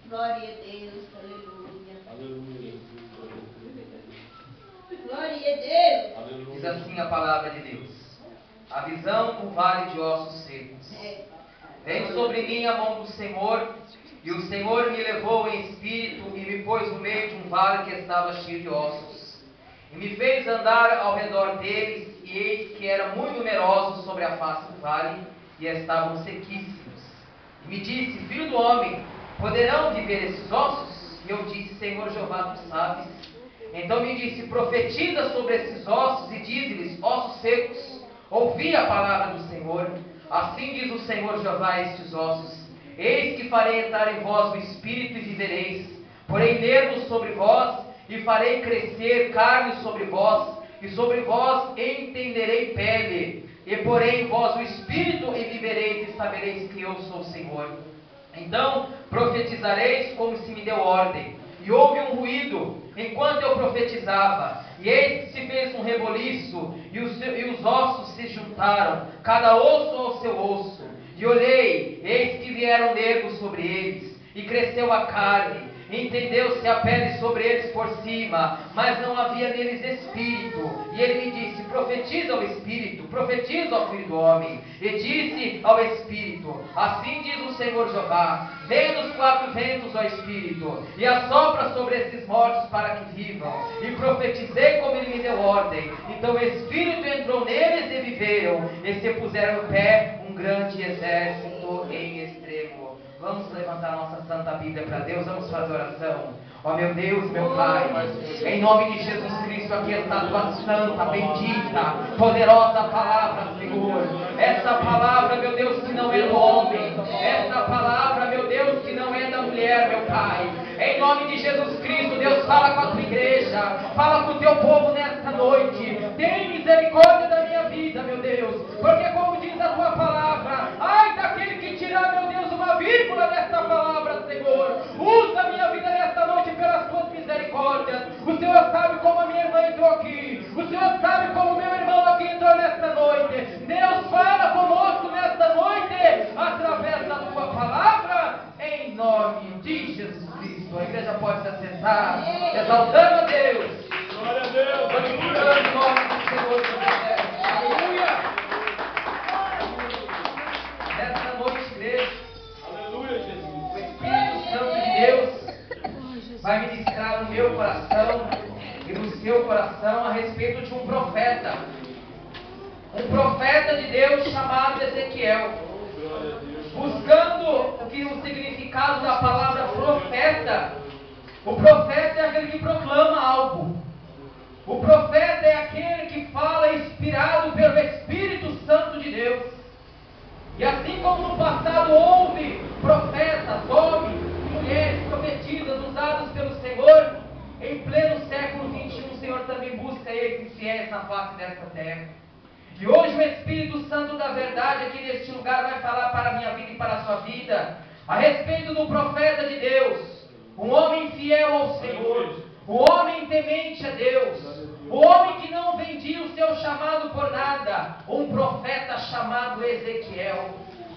Glória a Deus, aleluia. Aleluia. Glória a Deus. Aleluia. Diz assim a palavra de Deus: a visão do vale de ossos secos. Veio sobre mim a mão do Senhor, e o Senhor me levou em espírito e me pôs no meio de um vale que estava cheio de ossos. E me fez andar ao redor deles, e eis que eram muito numerosos sobre a face do vale, e estavam sequíssimos. E me disse: filho do homem, poderão viver esses ossos? E eu disse: Senhor Jeová, tu sabes. Então me disse: profetiza sobre esses ossos e dize-lhes: ossos secos, ouvi a palavra do Senhor. Assim diz o Senhor Jeová a estes ossos: eis que farei entrar em vós o espírito e vivereis, porei nervos sobre vós, e farei crescer carne sobre vós, e sobre vós entenderei pele, e porei em vós o espírito e vivereis, e sabereis que eu sou o Senhor. Então profetizareis como se me deu ordem. E houve um ruído enquanto eu profetizava, e eis que se fez um reboliço, e os ossos se juntaram, cada osso ao seu osso. E olhei, eis que vieram nervos sobre eles, e cresceu a carne, e entendeu-se a pele sobre eles por cima, mas não havia neles espírito. E ele me disse: profetiza ao espírito, profetiza ao filho do homem. E disse ao espírito: assim diz o Senhor Jeová: vem dos quatro ventos, ó espírito, e assopra sobre esses mortos para que vivam. E profetizei como ele me deu ordem. Então o espírito entrou neles e viveram, e se puseram em pé um grande exército em extremo. Vamos levantar nossa Santa Bíblia para Deus, vamos fazer oração. Ó meu Deus, meu Pai, em nome de Jesus Cristo, aqui está a tua santa, bendita, poderosa palavra, Senhor. Essa palavra, meu Deus, que não é do homem, essa palavra, meu Deus, que não é da mulher, meu Pai. Em nome de Jesus Cristo, Deus, fala com a tua igreja, fala com o teu povo nesta noite. Tem misericórdia da minha vida, meu Deus, porque como diz a tua palavra, ai daquele que tirar, meu Deus, uma vírgula desta palavra, Senhor. Usa a minha vida nesta noite pelas tuas misericórdias. O Senhor sabe como a minha irmã entrou aqui, o Senhor sabe como o meu irmão aqui entrou nesta noite. Deus, fala conosco nesta noite, através da tua palavra, em nome de Jesus Cristo. A igreja pode se assentar, exaltando a Deus, Glória a Deus. glorificando o nome do Senhor Jesus. Aleluia. Nesta noite, igreja, Aleluia, Jesus. o Espírito Santo de Deus vai ministrar no meu coração e no seu coração a respeito de um profeta. Um profeta de Deus chamado Ezequiel. Glória a Deus. Buscando o significado da palavra profeta. O profeta é aquele que proclama algo. O profeta é aquele que fala inspirado pelo Espírito Santo de Deus. E assim como no passado houve profetas, homens e mulheres profetisas usados pelo Senhor, em pleno século XXI o Senhor também busca esses fiéis na face desta terra. E hoje o Espírito Santo da verdade aqui neste lugar vai falar para a minha vida e para a sua vida a respeito do profeta de Deus, um homem fiel ao Senhor, o homem temente a Deus, o homem que não vendia o seu chamado por nada, um profeta chamado Ezequiel,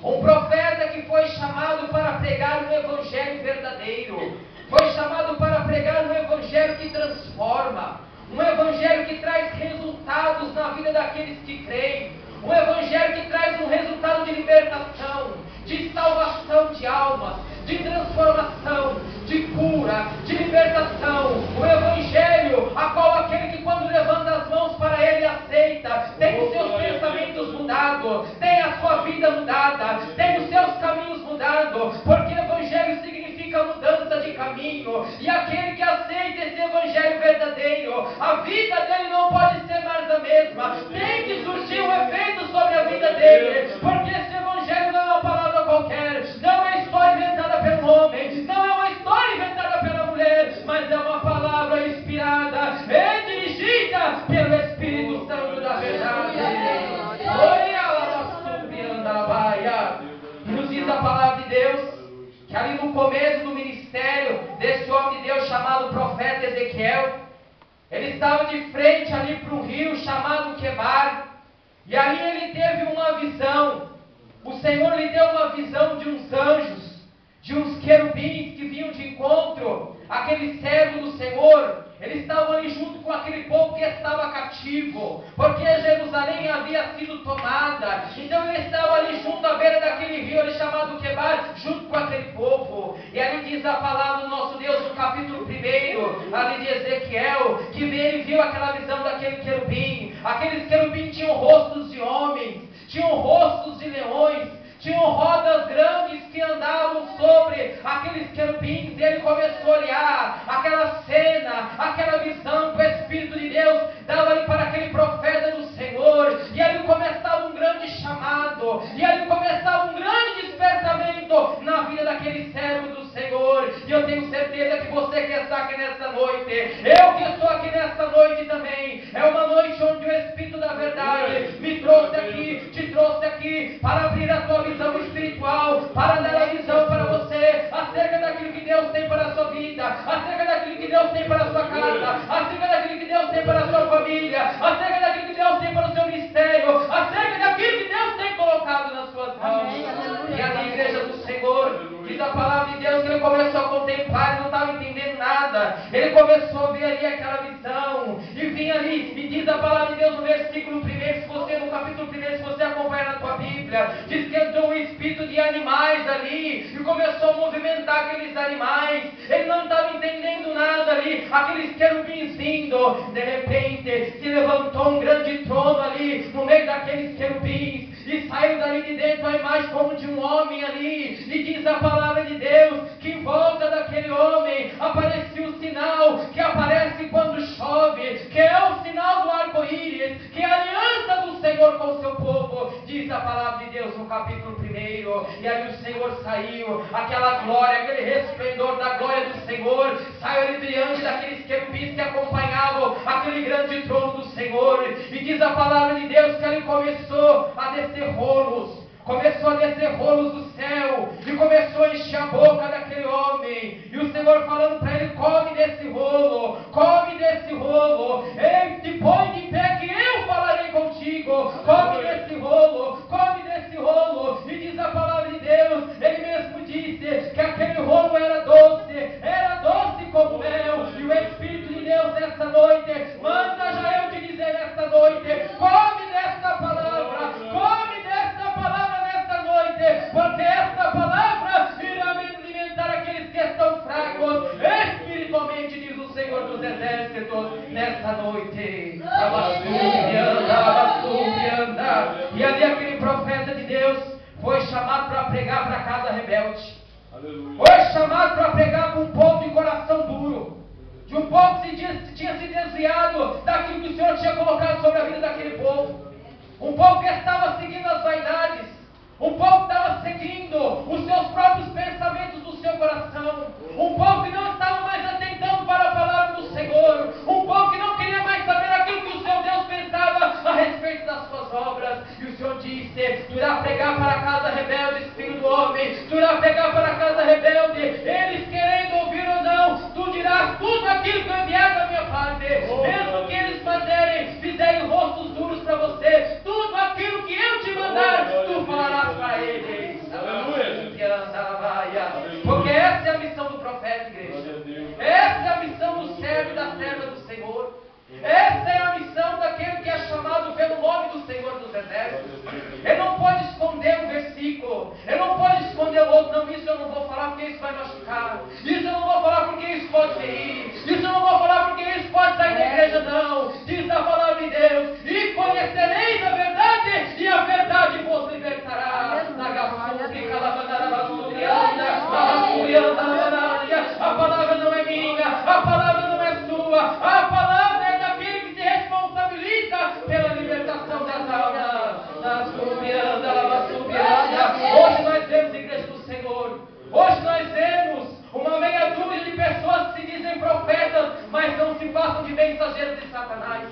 um profeta que foi chamado para pregar um evangelho verdadeiro, foi chamado para pregar um evangelho que transforma, um evangelho que traz resultados na vida daqueles que creem, um evangelho que traz um resultado de libertação, de salvação de almas, de transformação, de cura, de libertação, um evangelho a qual aquele que quando levanta as mãos para ele aceita, tem os seus pensamentos mudados, tem a sua vida mudada, tem os seus caminhos mudados, porque evangelho significa mudança de caminho, e aquele que aceita esse evangelho verdadeiro, a vida dele não pode ser mais a mesma, tem que surgir um efeito sobre a vida dele, porque esse evangelho não é uma palavra qualquer, não é história inventada pelo homem, não é uma história inventada pela mulher, mas é uma palavra inspirada e dirigida pelo Espírito Santo da verdade. E nos diz a palavra de Deus que ali no começo do ministério desse homem de Deus chamado profeta Ezequiel, ele estava de frente ali para um rio chamado Quebar, e ali ele teve uma visão. O Senhor lhe deu uma visão de uns anjos, de uns querubins que vinham de encontro àquele servo do Senhor. Eles estavam ali junto com aquele povo que estava cativo, porque Jerusalém havia sido tomada. Então ele estava ali junto à beira daquele rio ali chamado Quebar, junto com aquele povo. E ali diz a palavra do nosso Deus no capítulo 1, ali de Ezequiel, que ele viu aquela visão daquele querubim. Aqueles querubins tinham rostos de homens, tinham rostos de leões, tinham rodas grandes que andavam sobre aqueles querubins. E ele começou a olhar aquela cena, aquela visão que o Espírito de Deus dava ali para aquele profeta do Senhor. E ali começava um grande chamado, e ali começava um grande despertamento na vida daquele servo do Senhor. E eu tenho certeza que você que está aqui nesta noite, eu que estou aqui nesta noite também, é uma noite onde o Espírito da verdade me trouxe aqui, te trouxe aqui para abrir a tua visão espiritual, para dar a visão para você acerca daquilo que Deus tem para a sua vida, acerca daquilo que Deus tem para a sua casa, acerca daquilo que Deus tem para a sua família, acerca daquilo que Deus tem para o seu ministério, acerca daquilo que Deus tem colocado nas suas mãos. E a igreja do Senhor, diz a palavra de Deus, que ele começou a contemplar, ele não estava entendendo nada, ele começou a ver ali aquela visão, e vinha ali, e diz a palavra de Deus no versículo 1, se você, no capítulo 1, se você acompanhar na tua Bíblia, diz que entrou um espírito de animais ali, e começou a movimentar aqueles animais. Ele não estava entendendo nada ali, aqueles querubins indo. De repente se levantou um grande trono ali no meio daqueles querubins, e saiu dali de dentro a imagem como de um homem ali. E diz a palavra de Deus que em volta daquele homem aparecia o sinal que aparece quando chove, que é o sinal do arco-íris, que é a aliança do Senhor com o seu povo. Diz a palavra de Deus no capítulo 1. E aí o Senhor saiu, aquela glória, aquele resplendor da glória do Senhor saiu ali diante daqueles querubins que acompanhavam aquele grande trono do Senhor. E diz a palavra de Deus que ele começou a descer rolos, começou a descer rolos do céu, e começou a encher a boca daquele homem. E o Senhor falando para ele: come desse rolo, come desse rolo, ei, te põe de pé que eu falarei contigo, come desse rolo, come desse rolo. E diz a palavra de Deus, ele mesmo disse que aquele rolo era doce como mel. E o Espírito de Deus nesta noite manda já eu te dizer nesta noite: come desta palavra, come desta palavra nesta noite, porque esta palavra irá alimentar aqueles que estão fracos espiritualmente, diz o Senhor dos Exércitos nesta noite. E ali aquele profeta de Deus foi chamado para pregar para a casa rebelde. Aleluia. Foi chamado para pregar para um povo de coração duro, de um povo que tinha se desviado daquilo que o Senhor tinha colocado sobre a vida daquele povo. Um povo que estava seguindo as vaidades, um povo que estava seguindo os seus próprios pensamentos do seu coração, um povo que não estava mais atentando para a palavra do Senhor, um povo que não queria mais saber aquilo que o seu Deus pensava a respeito das suas obras. E o Senhor disse: tu irás pregar para a casa rebelde, filho do homem, tu irás pregar para a casa rebelde, eles querendo ouvir ou não, tu dirás tudo aquilo que eu enviar da minha parte, mesmo que eles fizerem rostos duros para você, tudo aquilo que eu te mandar, tu falarás para eles. Porque essa é a missão do profeta, igreja. Essa é a missão do servo e da serva do Senhor. Essa é a missão daquele que é chamado pelo nome do Senhor dos Exércitos. Ele não pode esconder um versículo, ele não pode esconder o outro. Não, isso eu não vou falar porque isso vai machucar, isso eu não vou falar porque isso pode ferir, isso eu não vou falar porque isso pode sair da igreja. Não, diz a palavra de Deus: e conhecereis a verdade, e a verdade vos libertará. A palavra não é minha, a palavra não é sua, a palavra é daquele que se responsabiliza pela libertação das almas. Hoje nós vemos, igreja do Senhor, hoje nós vemos uma meia dúzia de pessoas que se dizem profetas, mas não se passam de mensageiros de Satanás,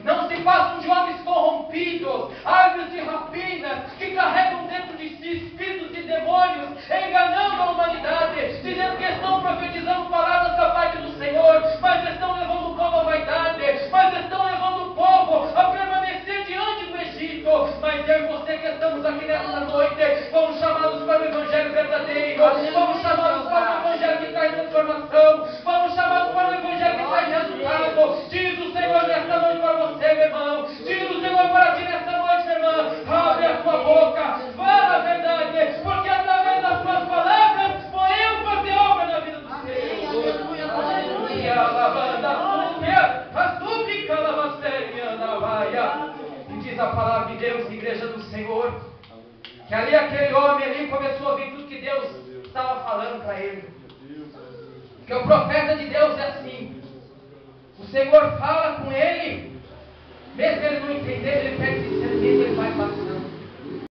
não se passam de homens corrompidos, árvores de rapinas, que carregam dentro de si espíritos de demônios, enganando a humanidade, dizendo que estão profetizando palavras da parte do Senhor, mas estão levando o povo à vaidade, mas estão levando o povo a permanecer diante do Egito. Mas eu e você que estamos aqui nesta noite, fomos chamados para o Evangelho verdadeiro, fomos chamados Maria, lavanda, súbia, a súplica, lavasteria, navaia. E diz a palavra de Deus, igreja do Senhor, que ali aquele homem ali começou a ouvir tudo que Deus estava falando para ele. Porque o profeta de Deus é assim. O Senhor fala com ele, mesmo ele não entender, ele pede discernimento, ele vai passando.